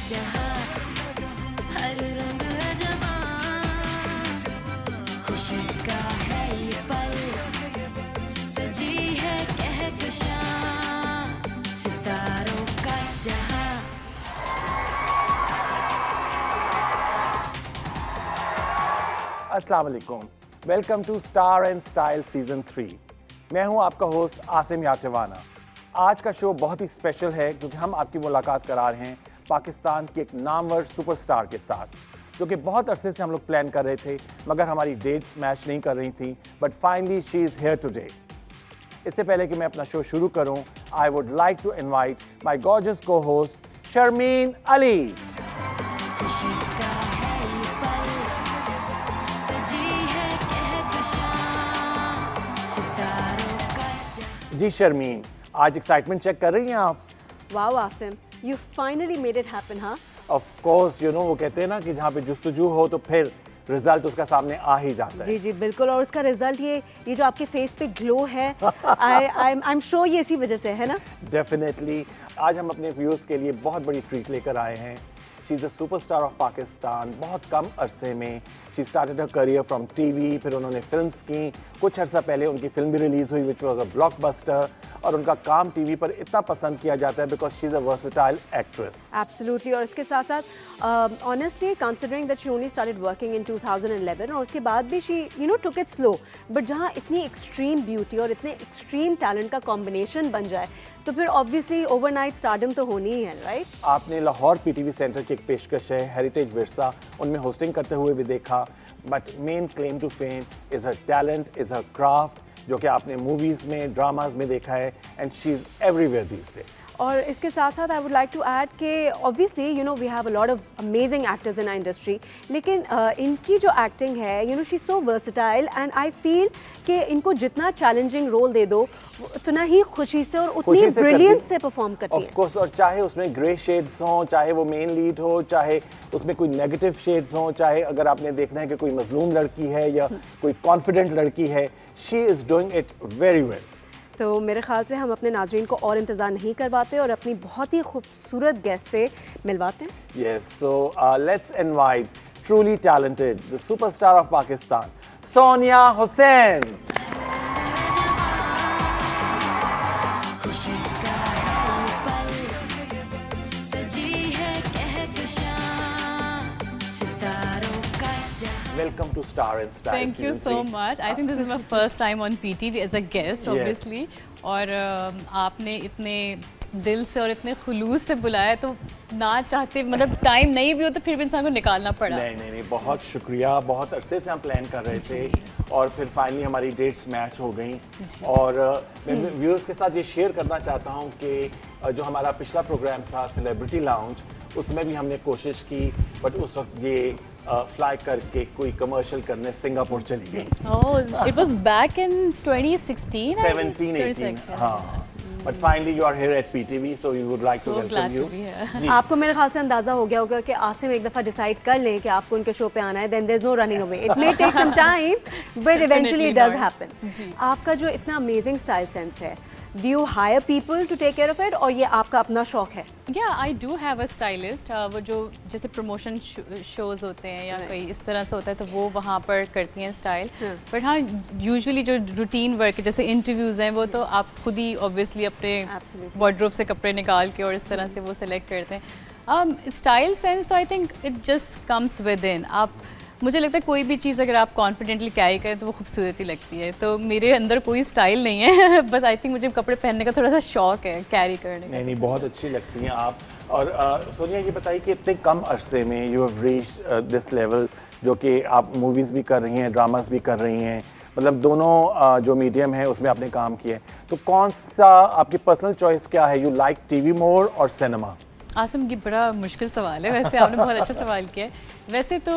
जहां, हर रंग है जवां, खुशी का है ये पल, सजी है कहकशां, सितारों का जहां। अस्सलाम वालेकुम, welcome to Star and Style season 3। मैं हूं आपका होस्ट आसिम याचवाना। आज का शो बहुत ही स्पेशल है क्योंकि हम आपकी मुलाकात करा रहे हैं पाकिस्तान के एक नामवर सुपरस्टार के साथ, जो कि बहुत अरसे से हम लोग प्लान कर रहे थे मगर हमारी डेट्स मैच नहीं कर रही थी, but finally she is here today. इससे पहले कि मैं अपना शो शुरू करूं, I would like to invite my gorgeous को होस्ट शर्मीन अली। खुशी का है ये पल, सजी है कहकशां, सितारों का जहां। जी शर्मीन, आज एक्साइटमेंट चेक कर रही हैं आप? Wow, Asim, you finally made it happen, huh? Of course, you know वो कहते हैं ना कि जहाँ पे जुस्तजू हो तो फिर रिजल्ट उसका सामने आ ही जाता है। जी जी बिल्कुल, और उसका रिजल्ट ये जो आपके फेस पे ग्लो है, आई एम श्योर ये इसी वजह से है ना। डेफिनेटली आज हम अपने व्यूअर्स के लिए बहुत बड़ी ट्रीट लेकर आए हैं। She is the superstar of Pakistan. बहुत कम अरसे में she started her career from TV, फिर उन्होंने फिल्म्स की। कुछ अर्सा पहले उनकी फिल्म भी रिलीज़ हुई विच वॉज अ ब्लॉकबस्टर, और उनका काम टीवी पर इतना पसंद किया जाता है because she is a versatile actress. Absolutely, और इसके साथ साथ honestly considering that she only started working in 2011, और उसके बाद भी she took it slow, but जहाँ इतनी एक्सट्रीम ब्यूटी और इतने एक्सट्रीम टैलेंट का कॉम्बिनेशन बन जाए तो फिर ऑब्वियसली ओवरनाइट स्टारडम तो होनी ही है, राइट? आपने लाहौर पीटीवी सेंटर की एक पेशकश है हेरिटेज विरसा, उनमें होस्टिंग करते हुए भी देखा, but main claim to fame is her talent, is her craft, जो कि आपने मूवीज़ में, ड्रामाज में देखा है, and she is everywhere these days. और इसके साथ साथ I would like to add कि obviously we have a lot of amazing actors in our industry, लेकिन इनकी जो एक्टिंग है she so versatile, and I feel कि इनको जितना चैलेंजिंग रोल दे दो उतना ही खुशी से और उतनी ब्रिलियंस से परफॉर्म करती है। ऑफ कोर्स, और चाहे उसमें ग्रे शेड्स हों, चाहे वो मेन लीड हो, चाहे उसमें कोई नेगेटिव शेड्स हों, चाहे अगर आपने देखना है कि कोई मजलूम लड़की है या कोई कॉन्फिडेंट लड़की है, she is doing it very well. तो मेरे ख्याल से हम अपने नाजरीन को और इंतज़ार नहीं करवाते और अपनी बहुत ही खूबसूरत गेस्ट से मिलवाते हैं। Yes, so let's invite truly talented the superstar of Pakistan, Sonia Hussain. खुशी का है ये पल, सजी है कहकशां, सितारों का जहां। Welcome to Star and Style. Thank you Season so 3. much. I think this is my first time on PTV as a guest, Yes. obviously. और आपने इतने दिल से और इतने खुलूस से बुलाया, तो ना चाहते मतलब टाइम नहीं भी हो तो फिर भी इंसान को निकालना पड़ा। नहीं, बहुत शुक्रिया। बहुत अरसे से हम प्लान कर रहे थे और फिर फाइनली हमारी डेट्स मैच हो गई। और मैं व्यूअर्स के साथ ये शेयर करना चाहता हूँ कि जो हमारा पिछला प्रोग्राम था सेलिब्रिटी लाउंज, उसमें भी हमने कोशिश की, बट उस वक्त ये फ्लाई करके कोई कमर्शियल करने सिंगापुर चली गई। Oh, it was back in 2016. 17, 18, हाँ। But finally you are here at PTV, so we would like to So welcome glad you. to be here. जी। आपको मेरे ख्याल से अंदाजा हो गया होगा कि आसिम एक दफ़ा डिसाइड कर लें कि आपको उनके शो पे आना है, then there's no running away. It may take some time, but eventually it does happen. जी। आपका जो इतना अमेजिंग स्टाइल सेंस है, do you hire people to take care of it, और ये आपका अपना शौक है? Yeah, I do have a stylist. वो जो जैसे प्रमोशन शोज होते हैं या कोई इस तरह से होता है तो वो वहाँ पर करती हैं स्टाइल। बट हाँ, यूजुअली जो रूटीन वर्क है जैसे इंटरव्यूज़ हैं वो तो आप खुद ही ऑब्वियसली अपने वार्डरोब से कपड़े निकाल के और इस तरह से वो सिलेक्ट करते हैं। स्टाइल सेंस तो I think it just comes with in. आप, मुझे लगता है कोई भी चीज़ अगर आप कॉन्फिडेंटली कैरी करें तो वो खूबसूरती लगती है। तो मेरे अंदर कोई स्टाइल नहीं है बस आई थिंक मुझे कपड़े पहनने का थोड़ा सा शौक है, कैरी करने का। नहीं, बहुत अच्छी लगती हैं आप। और सोनिया ये बताइए कि इतने कम अरसे में you have reached this level, जो कि आप मूवीज़ भी कर रही हैं, ड्रामास भी कर रही हैं, मतलब दोनों जो मीडियम है उसमें आपने काम किया है, तो कौन सा आपकी पर्सनल चॉइस क्या है? यू लाइक टीवी मोर और सिनेमा? आसिम, ये बड़ा मुश्किल सवाल है, वैसे आपने बहुत अच्छा सवाल किया है। वैसे तो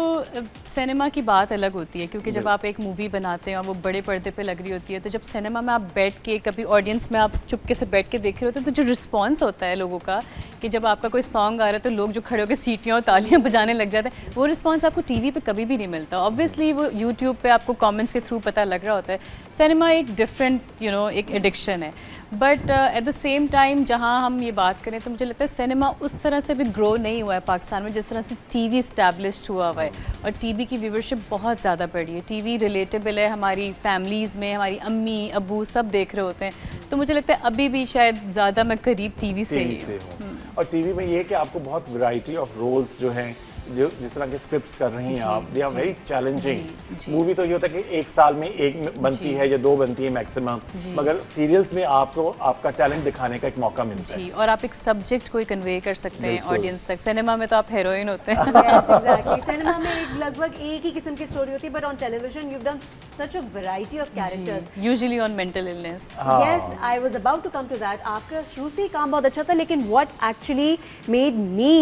सिनेमा की बात अलग होती है क्योंकि जब आप एक मूवी बनाते हैं और वो बड़े पर्दे पे लग रही होती है, तो जब सिनेमा में आप बैठ के कभी ऑडियंस में आप चुपके से बैठ के देख रहे होते हैं तो जो रिस्पांस होता है लोगों का कि जब आपका कोई सॉन्ग आ रहा है तो लोग जो खड़े होकर सीटियाँ और तालियाँ बजाने लग जाते हैं, वो रिस्पांस आपको टीवी पे कभी भी नहीं मिलता। ऑब्वियसली वो यूट्यूब पे आपको कमेंट्स के थ्रू पता लग रहा होता है। सिनेमा एक डिफरेंट एक एडिक्शन है। But at the same time जहाँ हम ये बात करें तो मुझे लगता है सिनेमा उस तरह से भी ग्रो नहीं हुआ है पाकिस्तान में जिस तरह से टीवी इस्टेब्लिश्ड हुआ हुआ है, और टीवी की व्यूवरशिप बहुत ज़्यादा बढ़ी है। टीवी रिलेटेबल है, हमारी फैमिलीज़ में हमारी अम्मी अबू सब देख रहे होते हैं, तो मुझे लगता है अभी भी शायद ज़्यादा मैं करीब टीवी से ही हूँ। और टीवी में ये है कि आपको बहुत वैरायटी ऑफ रोल्स जो हैं, जो जिस तरह के स्क्रिप्ट्स कर रही हैं आप, they are very challenging. Movie तो ये होता है कि एक साल में एक बनती है या दो बनती है मैक्सिमम, मगर सीरियल्स में आपको आपका टैलेंट दिखाने का एक मौका मिलता है। जी, और आप एक सब्जेक्ट को कन्वे कर सकते हैं ऑडियंस तक। सिनेमा में तो आप हीरोइन होते हैं। Yes, exactly. सिनेमा में लगभग एक ही किस्म की स्टोरी होती है, but on television you've done such a variety of characters. Usually on mental illness. Yes, I was about to come to that. आपका शुरू से ही काम बहुत अच्छा था, लेकिन what actually made me,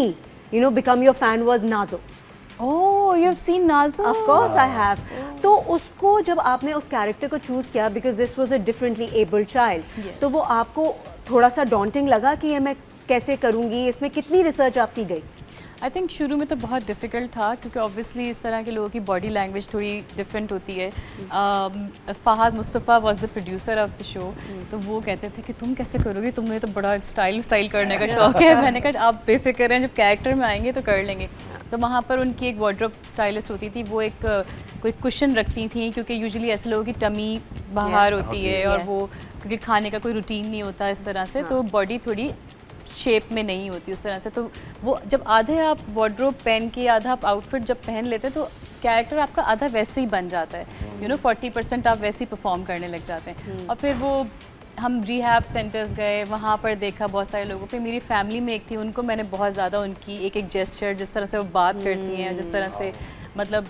you know, become your fan was Nazo. Oh, you have seen Nazo? Of course I have. तो उसको जब आपने उस कैरेक्टर को चूज किया, because this was a differently abled child, Yes. तो वो आपको थोड़ा सा daunting लगा कि ये मैं कैसे करूँगी, इसमें कितनी रिसर्च आपकी गई? आई थिंक शुरू में तो बहुत डिफ़िकल्ट था क्योंकि ऑब्वियसली इस तरह के लोगों की बॉडी लैंग्वेज थोड़ी डिफरेंट होती है। Fahad Mustafa was the producer of the show, तो वो कहते थे कि तुम कैसे करोगी, तुम्हें तो बड़ा स्टाइल करने का शौक है। मैंने कहा आप बेफिक्र हैं, जब कैरेक्टर में आएंगे तो कर लेंगे। तो वहाँ पर उनकी एक वार्डरोब स्टाइलिस्ट होती थी, वो एक कोई कुशन रखती थी क्योंकि यूजुअली ऐसे लोगों की टमी बाहर होती है और वो क्योंकि खाने का कोई रूटीन नहीं होता इस तरह से, तो बॉडी थोड़ी शेप में नहीं होती उस तरह से। तो वो जब आधे आप वार्डरोब पहन के आधा आप आउटफिट जब पहन लेते हैं तो कैरेक्टर आपका आधा वैसे ही बन जाता है, यू नो 40% आप वैसे ही परफॉर्म करने लग जाते हैं। और फिर वो हम रिहैब सेंटर्स गए, वहाँ पर देखा बहुत सारे लोगों पे। मेरी फैमिली में एक थी, उनको मैंने बहुत ज़्यादा उनकी एक जेस्चर, जिस तरह से वो बात करती हैं, जिस तरह से मतलब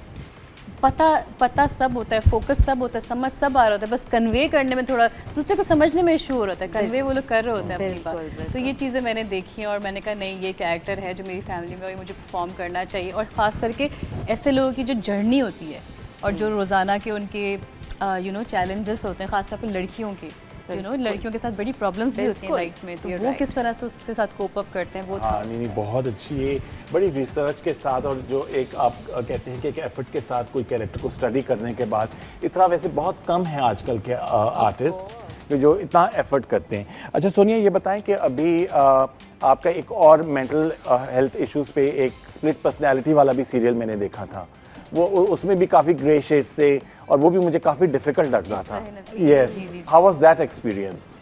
पता सब होता है, फोकस सब होता है, समझ सब आ रहा होता है, बस कन्वे करने में थोड़ा दूसरे को समझने में इशू हो रहा होता है। कन्वे वो लोग कर रहे होते हैं अपनी बात। तो ये चीज़ें मैंने देखी और मैंने कहा नहीं, ये कैरेक्टर है जो मेरी फैमिली में, मुझे परफॉर्म करना चाहिए। और ख़ास करके ऐसे लोगों की जो जर्नी होती है और जो रोज़ाना के उनके यू नो चैलेंजेस होते हैं, ख़ासतौर पर लड़कियों के, यू नो लड़कियों के साथ बड़ी प्रॉब्लम्स भी होती हैं लाइफ में, तो वो किस तरह से उसके साथ कोप अप करते हैं वो। हाँ, नहीं बहुत अच्छी है, बड़ी रिसर्च के साथ, और जो एक आप कहते हैं कि एक एफर्ट के साथ कोई कैरेक्टर को स्टडी करने के बाद, इस तरह वैसे बहुत कम है आजकल के आर्टिस्ट जो इतना एफर्ट करते हैं। अच्छा सोनिया, ये बताएं कि अभी आपका एक और मेंटल हेल्थ इश्यूज़ पे एक स्प्लिट पर्सनैलिटी वाला भी सीरियल मैंने देखा था, वो उसमें भी काफ़ी ग्रे शेड्स थे और वो भी मुझे काफ़ी डिफिकल्ट लग रहा था। Yes, how was that experience?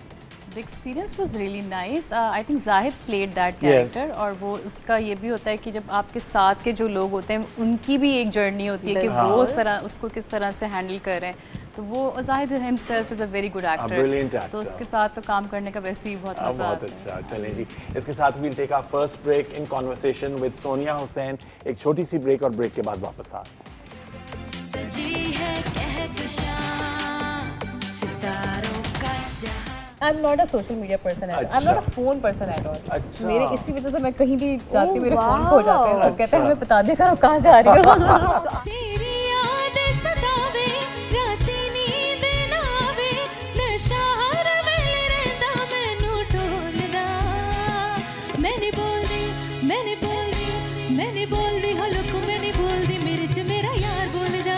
The experience was really nice. I think Zahid played that character. और वो उसका ये भी होता है कि जब आपके साथ के जो लोग होते हैं उनकी भी एक जर्नी होती है कि वो उस तरह उसको किस तरह से हैंडल कर रहे हैं। तो वो Zahid himself is a very good actor. Brilliant actor. तो उसके साथ तो काम करने का वैसे ही बहुत मजा आता है। बहुत अच्छा। चलें जी, इसके साथ we'll take our first break in conversation with Sonia Hussain. एक छोटी सी ब्रेक और ब्रेक के बाद वापस आ। सजी है कहकशां सितारों का जहां। I'm not a social media person at all. I'm not a phone person at all. अच्छा। मेरे इसी वजह से मैं कहीं भी जाती हूँ मेरे फोन खो जाते हैं। सब अच्छा। कहते हैं हमें बता दे करो कहाँ जा रही हो। तेरी याद सतावे राती नींद ना आवे नशा हर वेले रहंदा मैनू ढोलदा मैंने बोलदी हलक मैंने बोलदी मेरे च मेरा यार बोलदा।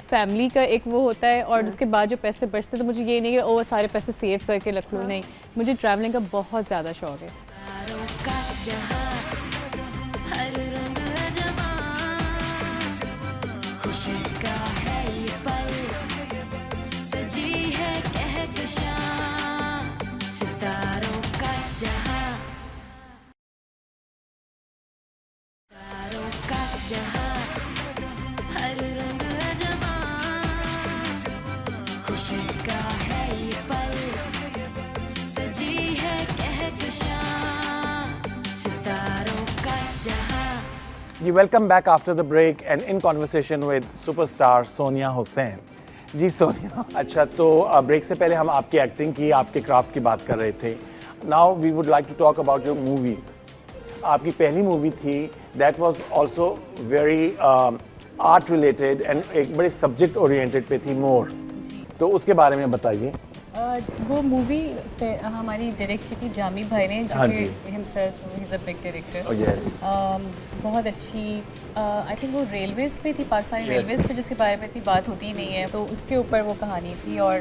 फैमिली का एक वो होता है और उसके बाद जो पैसे बचते हैं, तो मुझे ये नहीं कि ओ सारे पैसे सेव करके रख लूँ, नहीं, मुझे ट्रैवलिंग का बहुत ज़्यादा शौक है। तारों का जहां हर रंग अजमां खुशी का है ये पल सजी है कहकशां सितारों का जहां तारों का जहां हर रंग खुशी का है ये पल सजी है कहकशां सितारों का जहां। जी, welcome back after the break and in conversation with superstar Sonia Hussain. जी सोनिया, अच्छा तो ब्रेक से पहले हम आपकी एक्टिंग की, आपके क्राफ्ट की बात कर रहे थे। Now we would like to talk about your movies. आपकी पहली मूवी थी that was also very art related and एक बड़े सब्जेक्ट ओरिएंटेड पे थी, मोर, तो उसके बारे में बताइए। वो मूवी हमारी डायरेक्ट की थी जामी भाई ने, जो हाँ कि जी। हिमसेल्फ ही is a big director. Oh, yes. बहुत अच्छी, आई थिंक वो रेलवेज़ पे थी, पाकिस्तानी रेलवेज़ पे, जिसके बारे में इतनी बात होती ही नहीं है, तो उसके ऊपर वो कहानी थी। और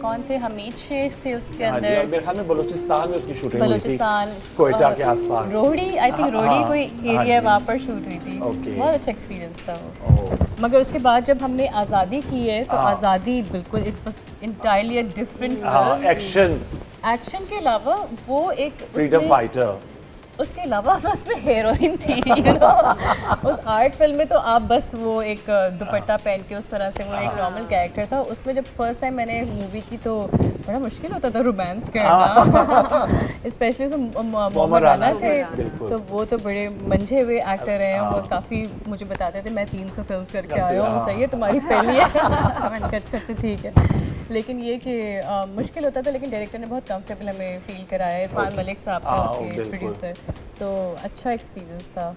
कौन थे, हमीद शेख थे उसके हाँ जी, और अंदर, मेरे ख्याल में बलूचिस्तान में उसकी शूटिंग हुई थी, बलूचिस्तान, कोयटा के आसपास। रोहड़ी, आई थिंक रोहड़ी हाँ, कोई हाँ एरिया जी। वहाँ पर शूट हुई थी। Okay. बहुत अच्छा एक्सपीरियंस था वो। ओह, मगर उसके बाद जब हमने आज़ादी की है तो हाँ। आज़ादी बिल्कुल it was entirely a different हाँ, फिल्म। एक्शन, एक्शन के अलावा वो एक फ्रीडम उसमें, फाइटर। उसके अलावा उसमें हीरोइन थी, you know? उस आर्ट फिल्म में तो आप बस वो एक दुपट्टा पहन के उस तरह से, वो एक नॉर्मल कैरेक्टर था। उसमें जब फर्स्ट टाइम मैंने मूवी की तो बड़ा मुश्किल होता था रोमांस करना, स्पेशली उसमें मोहम्मद राना थे, बिल्कुल। तो वो तो बड़े मंझे हुए एक्टर हैं। वो काफ़ी मुझे बताते थे मैं 300 फिल्म करके आया हूँ, सही है तुम्हारी पहली है। मैंने कहा अच्छा अच्छा ठीक है। लेकिन ये कि मुश्किल होता था, लेकिन डायरेक्टर ने बहुत कंफर्टेबल हमें फील कराया। इरफान मलिक साहब थे उसके बिल्कुल। प्रोड्यूसर, तो अच्छा एक्सपीरियंस था।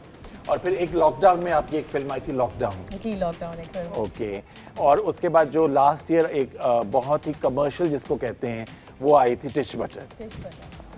और फिर एक लॉकडाउन में आपकी एक फिल्म आई थी लॉकडाउन। जी, लॉकडाउन एक फिल्म। ओके, और उसके बाद जो लास्ट ईयर एक बहुत ही कमर्शियल जिसको कहते हैं वो आई थी टिश बटन,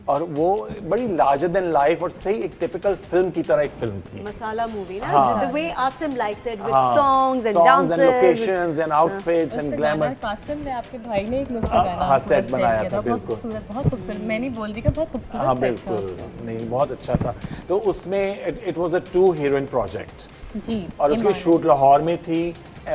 और वो बड़ी लार्जर देन लाइफ और सही एक टिपिकल फिल्म की तरह एक फिल्म थी। मसाला मूवी ना, हाँ। the way Asim likes it with हाँ, songs and songs dances. and locations and outfits and उसका glamour। गाना कासिम ने, आपके भाई ने एक उसका गाना हाँ, पूरा सेट बनाया किया था, बहुत बिल्कुल। खूबसूरत, बहुत खूबसूरत। मैं नहीं बोल रही कि बहुत खूबसूरत हाँ सेट था बिल्कुल, उसका। नहीं बहुत अच्छा था। तो उसमें it was a 2 heroine project, जी, और उसकी ईमान शूट लाहौर में थी,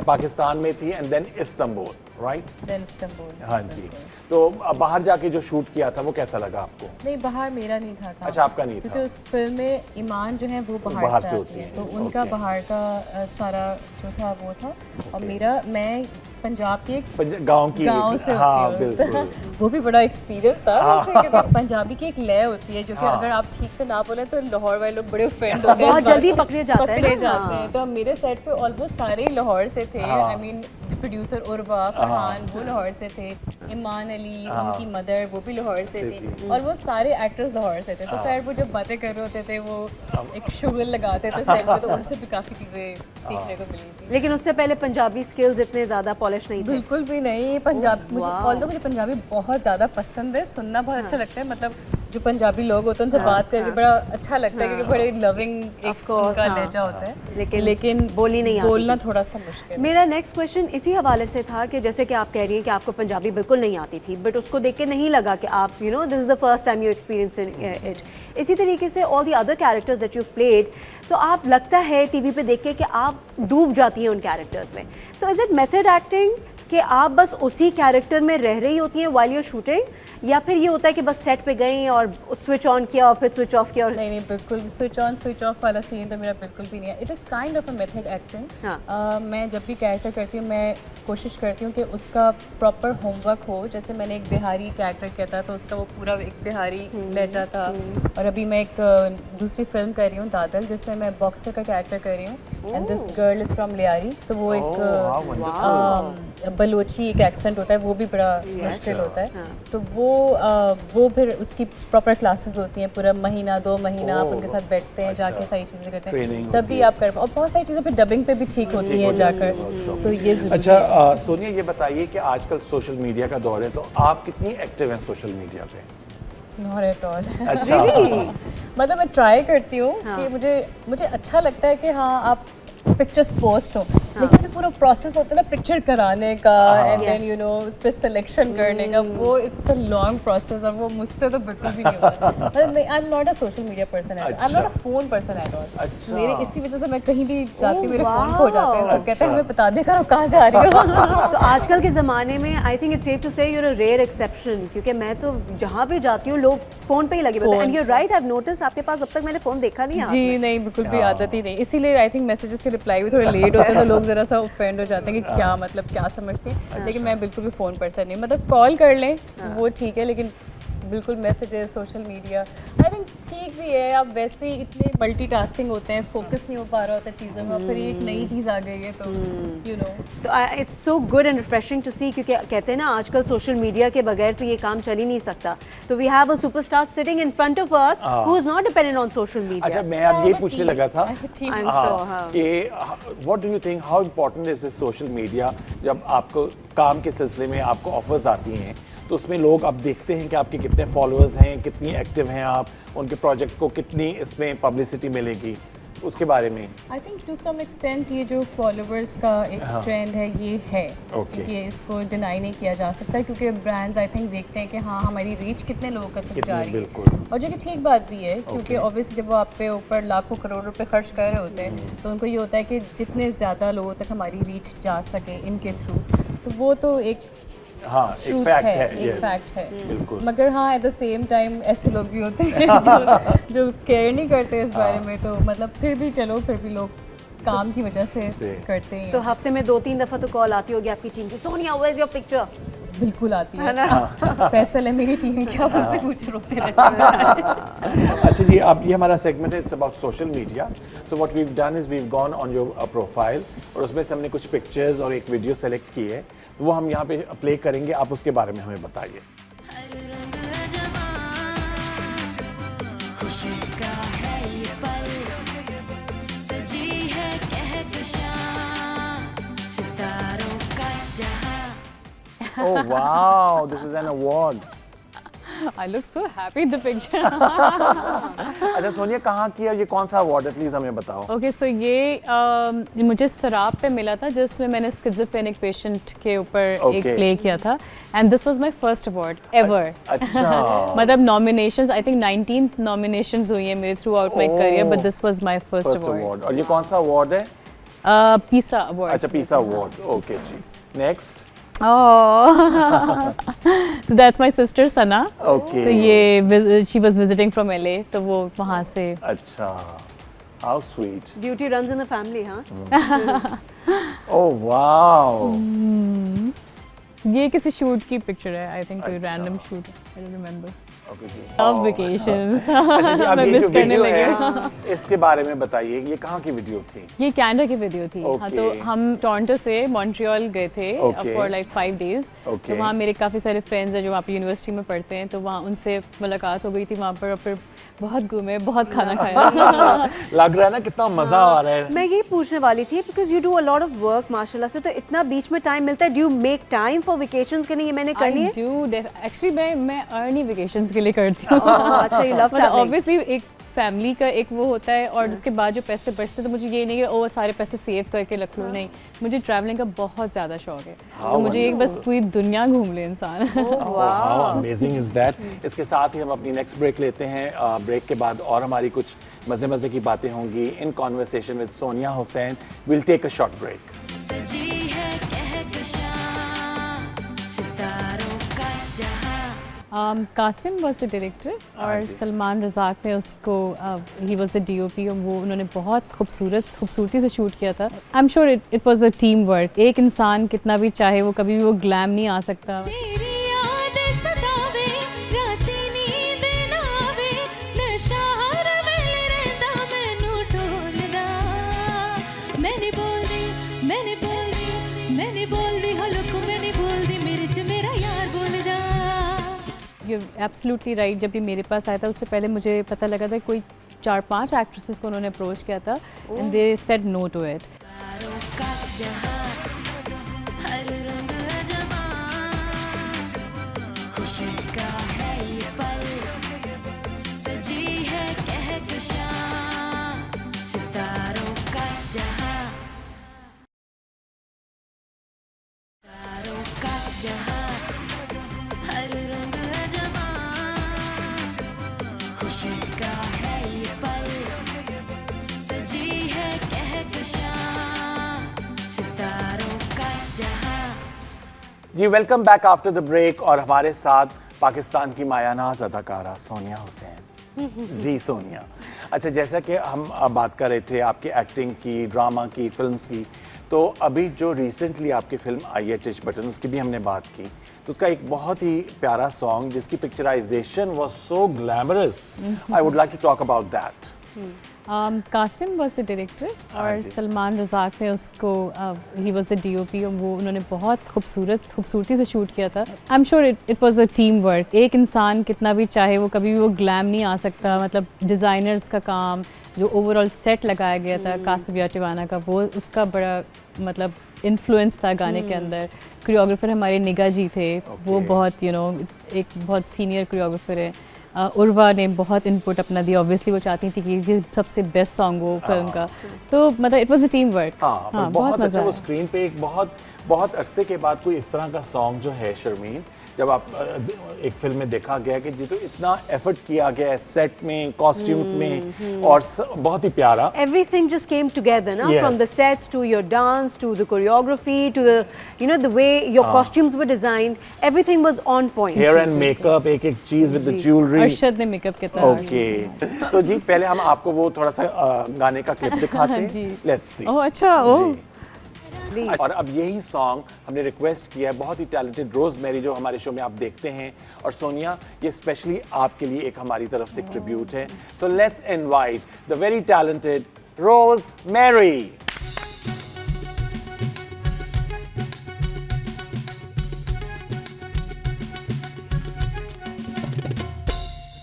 पाकिस्तान में थी, and then Istanbul, right? Then Istanbul. हाँ जी। तो बाहर जाके जो शूट किया था वो कैसा लगा आपको? नहीं, बाहर मेरा नहीं था काम। अच्छा, आपका नहीं था। क्योंकि उस फिल्म में ईमान जो है वो बाहर बाहर से से होती आती है, है। तो उनका ओके। बाहर का सारा जो था वो था। और मैं पंजाब की एक गांव की गांव से हाँ होती हूँ। बिल्कुल। वो भी बड़ा एक्सपीरियंस था वैसे, क्योंकि पंजाबी की एक लय होती है जो कि हाँ। अगर आप ठीक से ना बोले तो लाहौर वाले लोग बड़े ऑफेंड होते हैं। बहुत इस बात जल्दी को। पकड़े जाते हैं ना, पकड़े जाते हाँ। हैं। तो मेरे सेट पे ऑलमोस्ट सारे लाहौर से थे। हाँ। I mean producer Urwa Farhan वो लाहौर से थे, ईमान अली उनकी मदर वो भी लाहौर से थी, और वो सारे एक्टर्स लाहौर से थे। तो खैर वो जब बातें कर रहे होते थे वो एक शुगर लगाते थे सेट पे, तो उनसे भी काफ़ी चीज़ें सीखने को मिली थी। लेकिन उससे पहले पंजाबी स्किल्स इतने ज़्यादा पॉलिश नहीं थे। बिल्कुल भी नहीं। पंजाब मुझे वाह। ऑल्दो मुझे पंजाबी बहुत ज़्यादा पसंद है, सुनना बहुत अच्छा लगता है। मतलब जो पंजाबी लोग होते हैं उनसे बात करके बड़ा अच्छा लगता है, क्योंकि बड़े लविंग एक Of course, उनका हाँ। लहजा होता है। लेकिन बोली नहीं आती बोलना थी। थोड़ा सा मुश्किल है। मेरा नेक्स्ट क्वेश्चन इसी हवाले से था कि जैसे कि आप कह रही हैं कि आपको पंजाबी बिल्कुल नहीं आती थी, बट उसको देख के नहीं लगा कि आप this is the first time you experience it. इसी तरीके से all the other characters that you played, तो आप लगता है टीवी पे देख के कि आप डूब जाती हैं उन कैरेक्टर्स में। तो इज़ इट मेथड एक्टिंग कि आप बस उसी कैरेक्टर में रह रही होती हैं व्हाइल यू शूटिंग, या फिर ये होता है कि बस सेट पे गई और स्विच ऑन किया और फिर स्विच ऑफ किया और नहीं नहीं, बिल्कुल स्विच ऑन स्विच ऑफ वाला सीन तो मेरा बिल्कुल भी नहीं है। It is kind of a method acting. हाँ। मैं जब भी कैरेक्टर करती हूँ मैं कोशिश करती हूँ कि उसका प्रॉपर होमवर्क हो। जैसे मैंने एक बिहारी कैरेक्टर किया था तो उसका वो पूरा एक बिहारी लहजा था। और अभी मैं एक दूसरी फिल्म कर रही हूँ दादल, जिसमें मैं बॉक्सर का कैरेक्टर कर रही हूँ, and this girl is from Lyari. तो वो एक बलोची एक एक्सेंट होता है, वो भी बड़ा मुश्किल होता है। तो वो फिर उसकी प्रॉपर क्लासेस होती हैं, पूरा महीना 2 महीना आप उनके साथ बैठते हैं, जाके सारी चीज़ें करते हैं, Training तब भी आप कर पाओ। और बहुत सारी चीज़ें फिर डबिंग पे भी ठीक होती हैं जाकर, तो ये ज़रूरी अच्छा है। सोनिया, ये बताइए कि आजकल सोशल मीडिया का दौर है, तो आप कितनी एक्टिव हैं सोशल मीडिया पे? Not at all. अच्छा। मतलब मैं ट्राई करती हूँ कि मुझे अच्छा लगता है कि हाँ आप पिक्चर्स पोस्ट हो, लेकिन जो पूरा प्रोसेस होता है ना पिक्चर कराने का एंड देन यू नो उस पर सिलेक्शन करने का, वो इट्स अ लॉन्ग प्रोसेस, और वो मुझसे तो बिल्कुल भी नहीं होता। मतलब I am not a social media person, I am not a phone person at all. अच्छा। मेरे इसी वजह से मैं कहीं भी जाती हूँ मेरे फोन खो जाते हैं, सब कहते हैं अच्छा। हमें बता दे करो कहाँ जा रही हो। तो आजकल के ज़माने में I think it's safe to say you're a rare exception, क्योंकि मैं तो जहाँ भी जाती हूँ लोग फ़ोन पे ही लगे होते हैं। And you right, I have notice आपके पास अब तक मैंने फ़ोन देखा नहीं है। जी नहीं, बिल्कुल भी आदत ही नहीं। इसीलिए आई थिंक मैसेजेस के रिप्लाई भी थोड़े लेट होते हैं, तो लोग ज़रा सा ऑफेंड हो जाते हैं कि क्या मतलब क्या समझती हैं। लेकिन मैं बिल्कुल भी फ़ोन पर्सन नहीं, मतलब कॉल कर लें वो ठीक है, लेकिन बिल्कुल messages social media I think ठीक भी है। अब वैसे ही इतने मल्टीटास्किंग होते हैं, फोकस नहीं हो पा रहा होता चीज़ों में, और फिर एक नई चीज़ आ गई है तो यू नो। तो it's so good and refreshing to see, क्योंकि कहते हैं ना आजकल सोशल मीडिया के बगैर तो ये काम चल ही नहीं सकता। तो we have a superstar sitting in front of us who is not dependent on social media. अच्छा, मैं अब ये पूछने लगा था ठीक I'm sure, हाँ। कि what do you think, how important is this social media? जब आपको काम के सिलसिले में आपको ऑफर्स आती हैं तो उसमें लोग अब देखते हैं कि आपके कितने फॉलोअर्स हैं, कितनी एक्टिव हैं आप, उनके प्रोजेक्ट को कितनी इसमें पब्लिसिटी मिलेगी, उसके बारे में। I think to some extent ये जो फॉलोअर्स का एक ट्रेंड है ये है, Okay. ये इसको डिनाई नहीं किया जा सकता क्योंकि ब्रांड्स आई थिंक देखते हैं कि हाँ हमारी रीच कितने लोगों तक कितनी, जा रही है, बिल्कुल। और जो कि ठीक बात भी है क्योंकि ऑब्वियसली जब वो आप पे ऊपर लाखों करोड़ रुपए खर्च कर रहे होते हैं तो उनको ये होता है कि जितने ज़्यादा लोगों तक हमारी रीच जा सके इनके थ्रू, तो वो तो एक हाँ, एक truth फैक्ट है, एक yes, फैक्ट है, बिल्कुल। मगर हाँ एट द सेम टाइम ऐसे लोग भी होते हैं जो केयर नहीं करते इस बारे में, तो मतलब फिर भी चलो फिर भी लोग काम की वजह से करते हैं। तो हफ्ते में 2-3 दफ़ा तो कॉल आती होगी आपकी टीम की, Sonia where is your picture? बिल्कुल आती है है ना? फैसल है मेरी टीम की, आप उनसे पूछे रोते रहते हैं। अच्छा जी, अब ये हमारा सेगमेंट है, it's about social media. So what we have done is we have gone on your profile और उसमें से हमने कुछ पिक्चर्स और एक वीडियो सेलेक्ट की है, तो वो हम यहाँ पे प्ले करेंगे, आप उसके बारे में हमें बताइए। हर रंग खुशी का है ये पल, सजी है कहकशां सितारों का जहां। Oh wow, this is an award. I look so happy in the picture. अच्छा सोनिया, कहाँ की है, ये कौन सा अवार्ड है, प्लीज हमें बताओ। ओके सो ये मुझे सराब पे मिला था जिसमें मैंने स्किज़ोफ्रेनिक पेशेंट के ऊपर एक Okay. प्ले किया था, and this was my first award ever. अच्छा। मतलब नॉमिनेशंस आई थिंक 19 नॉमिनेशंस हुई हैं मेरे through out my career, but this was my first first award. Award, और ये कौन सा अवार्ड है? पीसा अवार्ड। अच्छा, पीसा अवार्ड, ओके जी। Next. Oh, so that's my sister Sana. Okay. तो ये she was visiting from LA, तो वो वहाँ से। अच्छा, how sweet. Duty runs in the family, हाँ? Oh wow. ये किसी शूट की पिक्चर है, आई थिंक कोई अच्छा। Random shoot, I don't remember. Okay जी। Love vacations. अच्छा जी, अब मैं ये मिस जो करने वीडियो लगी। है, इसके बारे में बताइए, ये कहाँ की वीडियो थी? ये कनाडा की वीडियो थी। हाँ, Okay. तो हम टोरंटो से मॉन्ट्रियल गए थे Okay. For like 5 days. Okay. तो वहाँ मेरे काफ़ी सारे फ्रेंड्स हैं जो वहाँ पे यूनिवर्सिटी में पढ़ते हैं, तो वहाँ उनसे मुलाकात हो गई थी वहाँ पर, और फिर बहुत घूमे, बहुत खाना खाया। लग रहा है ना कितना मजा आ रहा है। मैं यही पूछने वाली थी because you do a lot of work माशाल्लाह से, तो इतना बीच में टाइम मिलता है? Do you make time for vacations के लिए? ये मैंने करनी है। I do एक्चुअली मैं अर्न ही वेकेशंस के लिए करती हूँ। अच्छा, you love मतलब traveling. ऑब्वियसली एक फैमिली का एक वो होता है, और उसके बाद जो पैसे बचते हैं तो मुझे ये नहीं कि ओ सारे पैसे सेव करके रख लूँ, नहीं, मुझे ट्रैवलिंग का बहुत ज़्यादा शौक है, तो मुझे एक बस पूरी दुनिया घूम ले इंसान। How amazing is that? इसके साथ ही हम अपनी नेक्स्ट ब्रेक लेते हैं। ब्रेक के बाद और हमारी कुछ मज़े की बातें होंगी in conversation with Sonia Hussain. Will take a short break. सजी है कहकशां सितारों का जहां। कासिम वॉज द डायरेक्टर और जी। सलमान रज़ाक ने उसको ही वॉज द DOP, और वो उन्होंने बहुत खूबसूरती से शूट किया था। I am sure it was a team work. एक इंसान कितना भी चाहे वो कभी भी वो ग्लैम नहीं आ सकता। तेरी यादें सतावे, रातीं नींद ना आवे, नशा हर वेले रहंदा मैनू ढोलदा। मैंने बोल दी हलक, मैंने बोल दी मेरे च मेरा यार बोल जा। You're absolutely right। जब ये मेरे पास आया था उससे पहले मुझे पता लगा था कोई 4-5 एक्ट्रेसेस को उन्होंने अप्रोच किया था, and they said no to it. सितारों का जहां, हर रंग अजमां, खुशी का है ये पल, सजी है कहकशां सितारों का जहां, सितारों का जहां, हर रंग अजमां, खुशी का है ये पल, सजी है कहकशां सितारों का जहां। जी, welcome back after the break, और हमारे साथ पाकिस्तान की मायानाज अदाकारा सोनिया हुसैन। जी सोनिया, अच्छा जैसा कि हम अब बात कर रहे थे आपकी एक्टिंग की, ड्रामा की, फिल्म्स की, तो अभी जो रिसेंटली आपकी फिल्म आई है टिश बटन, उसकी भी हमने बात की, तो उसका एक बहुत ही प्यारा सॉन्ग जिसकी picturisation was so glamorous, I would like to talk about that. Qasim was the director और जी। सलमान रज़ाक ने उसको ही वॉज द DOP, और वो उन्होंने बहुत खूबसूरती से शूट किया था। I am sure it was a team work. एक इंसान कितना भी चाहे वो कभी भी वो ग्लैम नहीं आ सकता। मतलब डिज़ाइनर्स का काम, जो ओवरऑल सेट लगाया गया था कासिम याटिवाना का, वो उसका बड़ा मतलब इन्फ्लुएंस था गाने के अंदर। कोरियोग्राफर हमारे निगा जी थे, वो बहुत एक बहुत सीनियर कोरियोग्राफर है। उर्वा ने बहुत इनपुट अपना दिया, ऑब्वियसली वो चाहती थी कि ये सबसे बेस्ट सॉन्ग हो फिल्म का, तो मतलब it was a team work. हाँ, बहुत अच्छा। वो स्क्रीन पे एक बहुत अरसे के बाद कोई इस तरह का सॉन्ग जो है शर्मीन, जब आप एक फिल्म में देखा गया कि जो इतना एफर्ट किया गया है सेट में, कॉस्ट्यूम्स में, और बहुत ही प्यारा। Everything just came together, na? Yes. From the sets to your dance to the choreography to the the way your costumes were designed, everything was on point. Hair and makeup, एक एक चीज with the jewellery. Arshad ने makeup किया था। Okay, तो जी पहले हम आपको वो थोड़ा सा गाने का क्लिप दिखाते हैं। Let's see. ओह अच्छा, ओह और अब यही सॉन्ग हमने रिक्वेस्ट किया है बहुत ही टैलेंटेड रोजमेरी, जो हमारे शो में आप देखते हैं, और सोनिया ये स्पेशली आपके लिए एक हमारी तरफ से एक ट्रिब्यूट है। So let's invite the very talented rosemary.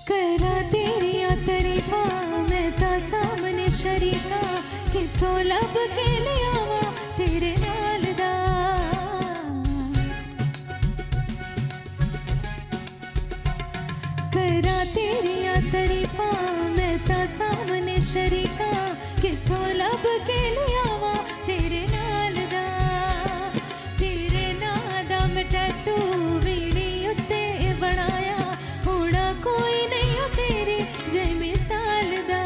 करा तेरिया तरीफा मैं ता सामने शरीका किथों लब के लियावा तेरे नाल दा। करा तेरिया तरीफा मैं ता सामने शरीका किथों लब के लियावा तेरे नाल दा। तेरे नां दा मैं टैटू वीणी उत्ते बनाया, होना कोई नहीं हो तेरी जय मिसाल दा।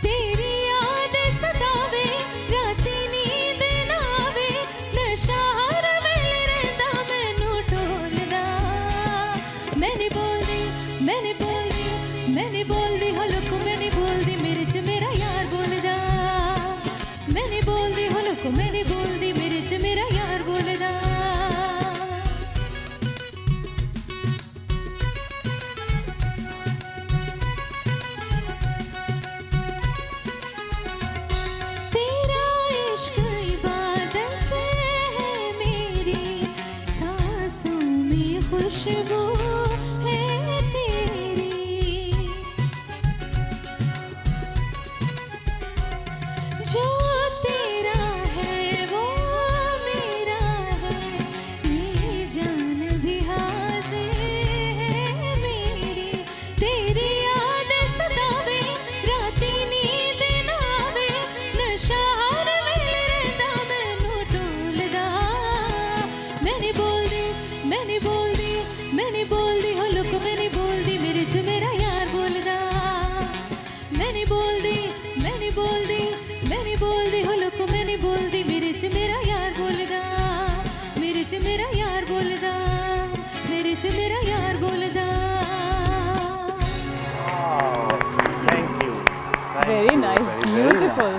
तेरी याद सतावे राती नींद ना आवे, नशा हर वेले रहंदा मैनू ढोलदा। मैं नहीं बोलदी, मैं नहीं बोलदी, मैं नहीं बोलदी हलक, मैं नहीं बोलदी मेरे च मेरा यार बोलदा। मैं नहीं बोलदी हलक, मैं नहीं बोलदी मेरे च मेरा यार बोलदा। तेरा इश्क इबादत है मेरी, सांसों में खुशबू है तेरी। जो तेरा है वो मेरा है, ये जान भी हाजिर है मेरी। तेरी याद सतावे राती नींद ना आवे, नशा हर वेले रहंदा मैनू ढोलदा। मैं नहीं बोलदी, मैं नहीं बोलदी, मैं नहीं बोलदी हलक, मैं नहीं बोलदी मेरे च मेरा यार बोलदा। मैं नहीं बोलदी, मैं नहीं बोलदी, मैं नहीं बोलदी हलक, मैं नहीं बोलदी मेरे च मेरा यार बोलदा। मेरे च मेरा यार बोलदा, मेरे च मेरा यार बोलदा। Thank you. Very nice, beautiful.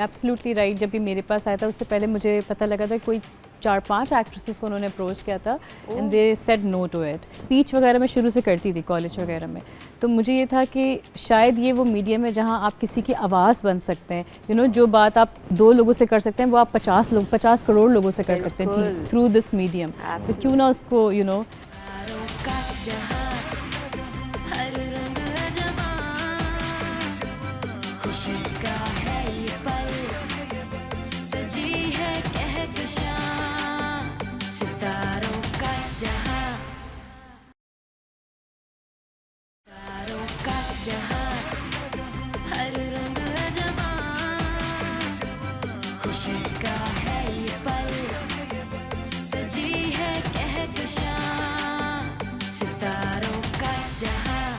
Absolutely right. जब भी मेरे पास आया था उससे पहले मुझे पता लगा था कोई 4-5 एक्ट्रेसेस को उन्होंने अप्रोच किया था, and they said no to it. Speech वगैरह मैं शुरू से करती थी कॉलेज वगैरह में, तो मुझे ये था कि शायद ये वो मीडियम है जहाँ आप किसी की आवाज़ बन सकते हैं। जो बात आप 2 लोगों से कर सकते हैं वो आप 50 करोड़ लोगों से कर सकते हैं थ्रू दिस मीडियम। तो क्यों ना उसको तारों का जहां, हर रंग अजबां, खुशी का है ये पल, सजी है कहकशां। सितारों का जहां, तारों का जहां, हर रंग अजबां, खुशी का है ये पल, सजी है कहकशां। सितारों का जहां।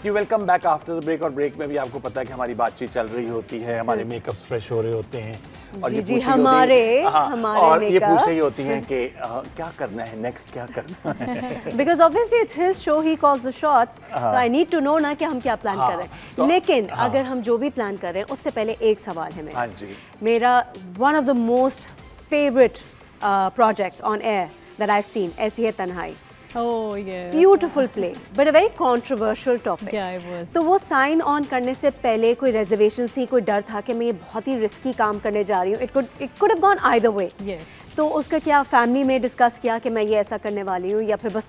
जी welcome back after the break. और ब्रेक में भी आपको पता है कि हमारी बातचीत चल रही होती है, हमारे मेकअप्स फ्रेश हो रहे होते हैं, और जी, ये जी, पूछ रही हमारे होती हैं, हाँ, हमारे और ये makeups। पूछ रही होती हैं कि क्या करना है नेक्स्ट, क्या करना है। Because obviously it's his show, he calls the shots. So I need to know ना कि हम क्या प्लान कर रहे हैं। तो- लेकिन अगर हम जो भी प्लान कर रहे हैं उससे पहले एक सवाल है मेरा। हाँ जी। मेरा one of the most favorite projects on air that I've seen, ऐसी है तन्हाई। Oh yeah. Beautiful play, but a very controversial topic. Yeah, it was. तो वो साइन ऑन करने से पहले कोई रिजर्वेशन थी, कोई डर था कि मैं ये बहुत ही रिस्की काम करने जा रही हूँ? It could have gone either way. Yes. तो उसका क्या फैमिली में डिस्कस किया कि मैं ये ऐसा करने वाली हूँ, या फिर बस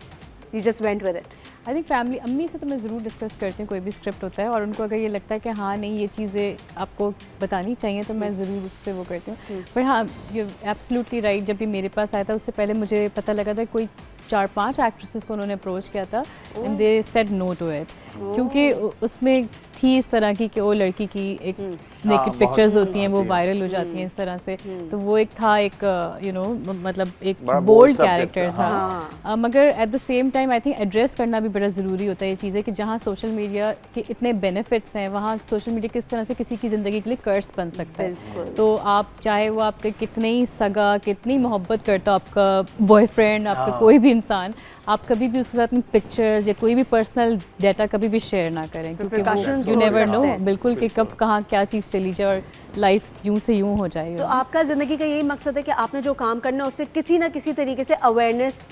you just went with it? I think family, अम्मी से तो मैं ज़रूर डिस्कस करती हूँ कोई भी स्क्रिप्ट होता है, और उनको अगर ये लगता है कि हाँ नहीं ये चीज़ें आपको बतानी चाहिए तो मैं ज़रूर उस पर वो करती हूँ। पर हाँ, यू एब्सोल्युटली राइट, जब भी मेरे पास आया था उससे पहले मुझे पता लगा था कोई 4-5 एक्ट्रेसेस को उन्होंने अप्रोच किया था and they said no to it, क्योंकि उसमें थी इस तरह की कि वो लड़की की एक नेकेड पिक्चर्स होती हैं वो वायरल हो जाती हैं इस तरह से, तो वो एक था एक यू नो मतलब एक बोल्ड कैरेक्टर था। मगर at the same time I think address करना भी बड़ा ज़रूरी होता है ये चीज़ें कि जहाँ सोशल मीडिया के इतने बेनिफिट्स हैं वहाँ सोशल मीडिया किस तरह से किसी की ज़िंदगी के लिए कर्स बन सकता है। तो आप चाहे वो आपके कितने ही सगा, कितनी मोहब्बत करता हो आपका बॉयफ्रेंड, आपका कोई भी इंसान, आप कभी भी उसके साथ में पिक्चर्स या कोई भी पर्सनल डाटा कभी भी शेयर ना करें, क्योंकि यू नेवर नो बिल्कुल कि कब कहाँ क्या चीज़ चली जाए और लाइफ यूं से यूं हो जाए। तो आपका ज़िंदगी का यही मकसद है कि आपने जो काम करना है उससे किसी ना किसी तरीके से अवेयरनेस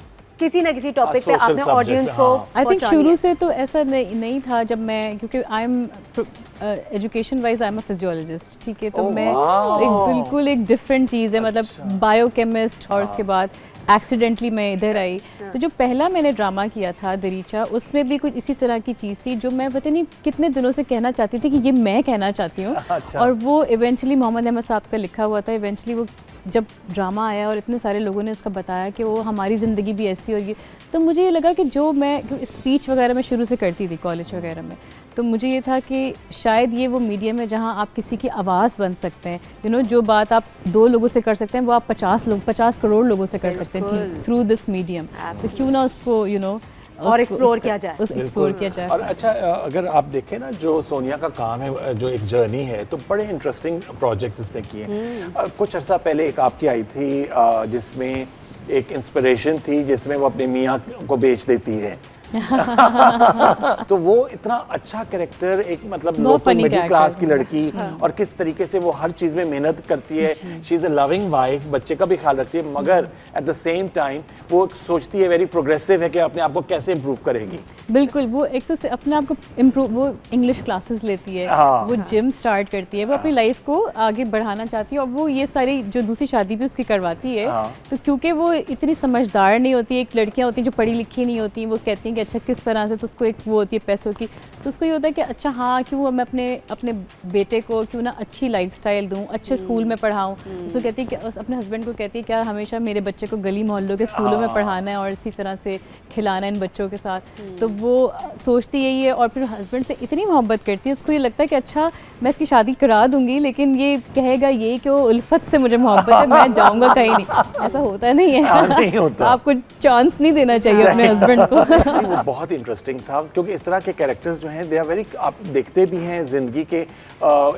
किसी ना किसी टॉपिक पे आपने ऑडियंस को आई थिंक शुरू से तो ऐसा नहीं था जब मैं, क्योंकि I am education wise I am a physiologist, ठीक है, तो मैं एक बिल्कुल एक डिफरेंट चीज़ है, मतलब बायोकेमिस्ट, और उसके बाद एक्सीडेंटली मैं इधर आई। तो जो पहला मैंने ड्रामा किया था दरीचा, उसमें भी कुछ इसी तरह की चीज़ थी जो मैं पता नहीं कितने दिनों से कहना चाहती थी कि ये मैं कहना चाहती हूँ। और वो इवेंचुअली मोहम्मद अहमद साहब का लिखा हुआ था, इवेंचुअली वो जब ड्रामा आया और इतने सारे लोगों ने उसका बताया कि वो हमारी ज़िंदगी भी ऐसी होगी, तो मुझे ये लगा कि जो मैं स्पीच वगैरह मैं शुरू से करती थी कॉलेज वगैरह में, तो मुझे ये था कि शायद ये वो मीडियम है जहाँ आप किसी की आवाज़ बन सकते हैं। यू नो, जो बात आप 2 लोगों से कर सकते हैं वो आप 50 करोड़ लोगों से कर सकते हैं थ्रू दिस मीडियम। तो क्यों ना उसको यू नो और एक्सप्लोर किया जाए, एक्सप्लोर किया जाए। और अच्छा, अगर आप देखें ना जो सोनिया का काम है, जो एक जर्नी है, तो बड़े इंटरेस्टिंग प्रोजेक्ट्स इसने किए हैं। कुछ अर्सा पहले एक आपकी आई थी जिसमें एक इंस्पिरेशन थी, जिसमें वो अपने मियाँ को बेच देती है। तो वो इतना अच्छा कैरेक्टर, एक मतलब लोकल मिडिल क्लास की लड़की, और किस तरीके से वो हर चीज में मेहनत करती है, she is a loving wife, बच्चे का भी ख्याल रखती है, मगर एट द सेम टाइम वो सोचती है, वेरी प्रोग्रेसिव है कि अपने आप को कैसे इम्प्रूव करेगी। बिल्कुल, वो एक तो अपने आप को इम्प्रूव, वो इंग्लिश क्लासेस लेती है, वो जिम स्टार्ट करती है, वो अपनी लाइफ को आगे बढ़ाना चाहती है, और वो ये सारी जो दूसरी शादी भी उसकी करवाती है। तो क्योंकि वो इतनी समझदार नहीं होती, एक लड़कियां होती हैं जो पढ़ी लिखी नहीं होती, वो कहती हैं कि अच्छा किस तरह से, तो उसको एक वो होती है पैसों की, तो उसको ये होता है कि अच्छा हाँ क्यों मैं अपने बेटे को क्यों ना अच्छी लाइफस्टाइल दूं, अच्छे स्कूल में पढ़ाऊं। उसको कहती है कि अपने हस्बैंड को कहती है क्या हमेशा मेरे बच्चे को गली मोहल्लों के स्कूलों में पढ़ाना है और इसी तरह से खिलाना इन बच्चों के साथ। तो वो सोचती यही है, और फिर हस्बैंड से इतनी मोहब्बत करती है, उसको ये लगता है कि अच्छा मैं इसकी शादी करा दूंगी, लेकिन ये कहेगा ये कि वो उल्फत से मुझे मोहब्बत है, मैं जाऊंगा कहीं नहीं। ऐसा होता नहीं है। नहीं होता। आपको चांस नहीं देना चाहिए अपने हस्बैंड को। वो बहुत इंटरेस्टिंग था, क्योंकि इस तरह के कैरेक्टर्स जो हैं दे आर वेरी, आप देखते भी हैं जिंदगी के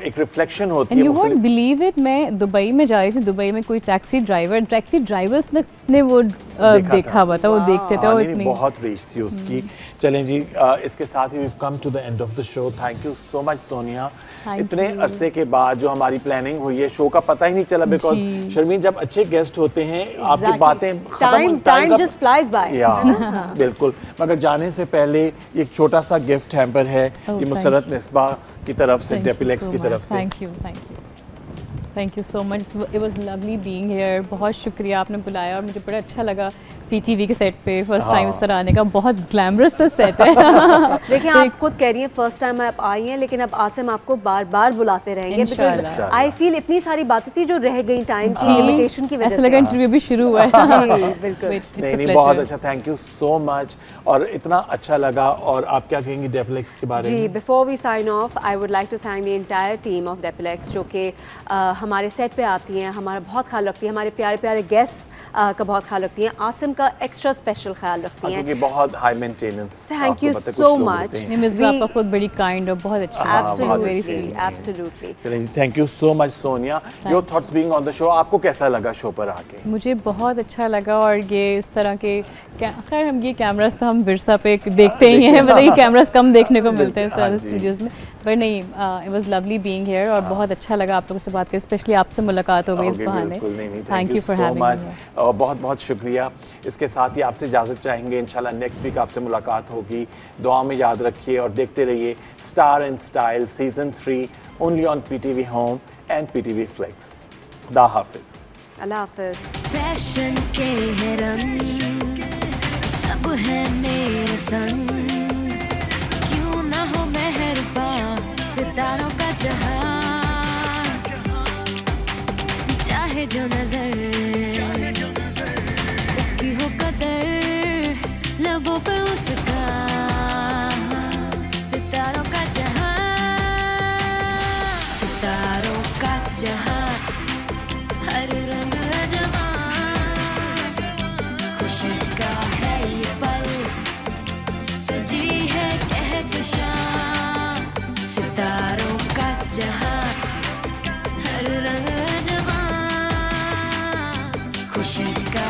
एक रिफ्लेक्शन होती है। यू वोंट बिलीव इट, मैं दुबई में जा रही थी, दुबई में कोई टैक्सी ड्राइवर्स ने वो देखा हुआ था, वो देखते थे, और इतनी बहुत रीच थी उसकी। चलें जी, इसके साथ ही we come to the end of the show. Thank you so much Sonia, इतने अरसे के बाद जो हमारी प्लानिंग हुई है शो का पता ही नहीं चला, बिकॉज शर्मीन जब अच्छे गेस्ट होते हैं आपकी बातें टाइम जस्ट फ्लाइज बाय। बिल्कुल, मगर जाने से पहले एक छोटा सा गिफ्ट हैम्पर है, ये मुसरत मिसबा की तरफ से, डेपिलेक्स की तरफ से। Thank you so much, it was lovely being here. बहुत शुक्रिया आपने बुलाया, और मुझे बड़ा अच्छा लगा पीटीवी के सेट पे फर्स्ट टाइम इस तरह आने का। बहुत ग्लैमरस सा सेट है। देखिए आप खुद कह रही हैं फर्स्ट टाइम आप आई हैं, लेकिन अब आसिम आपको बार बार बुलाते रहेंगे, बिकॉज आई फील इतनी सारी बातें थी जो रह गई टाइम की लिमिटेशन की वजह से। ऐसा लगा इंटरव्यू भी शुरू हुआ है। बिल्कुल नहीं, बहुत अच्छा, थैंक यू सो मच, और इतना अच्छा लगा। और आप क्या कहेंगी डेपिलेक्स के बारे में? जी, before we sign off I would like to thank the entire team of Depilex, जो कि हमारे सेट पे आती हैं, हमारा बहुत ख्याल रखती है, हमारे प्यारे प्यारे गेस्ट का बहुत ख्याल रखती हैं, आसिम का एक्स्ट्रा स्पेशल ख्याल रखती हैं, क्योंकि बहुत high maintenance. Thank you so much. आपका खुद बड़ी काइंड और बहुत अच्छी, एब्सोल्युटली। चलिए जी, thank you so much Sonia. Your thoughts being on the show, आपको कैसा लगा शो पर आके? मुझे बहुत अच्छा लगा, और ये इस तरह के खैर हम ये कैमरास तो हम विरसा पे देखते ही हैं, मतलब ये कैमरास कम देखने को मिलते हैं सारे स्टूडियोज में, पर नहीं, it was lovely being here, और बहुत अच्छा लगा आप लोगों से बात करके, स्पेशली आपसे मुलाकात हो गई इस बहाने। Thank you for having me, बहुत बहुत शुक्रिया। इसके साथ ही आपसे इजाज़त चाहेंगे, इंशाल्लाह नेक्स्ट वीक आपसे मुलाकात होगी। दुआ में याद रखिए और देखते रहिए star and Style season 3 only on PTV home and PTV flix. खुदा हाफिज। अल्लाह हाफिज। फैशन के है रंग सब है मेरे संग, जो नजर उसकी हो कदर, लबों पे उसका सितारों का जहां, सितारों का जहां, हर रंग अजवां, खुशी का है ये पल, सजी है कहकशां, सितारों का जहां, हर रंग अजवां, खुशी का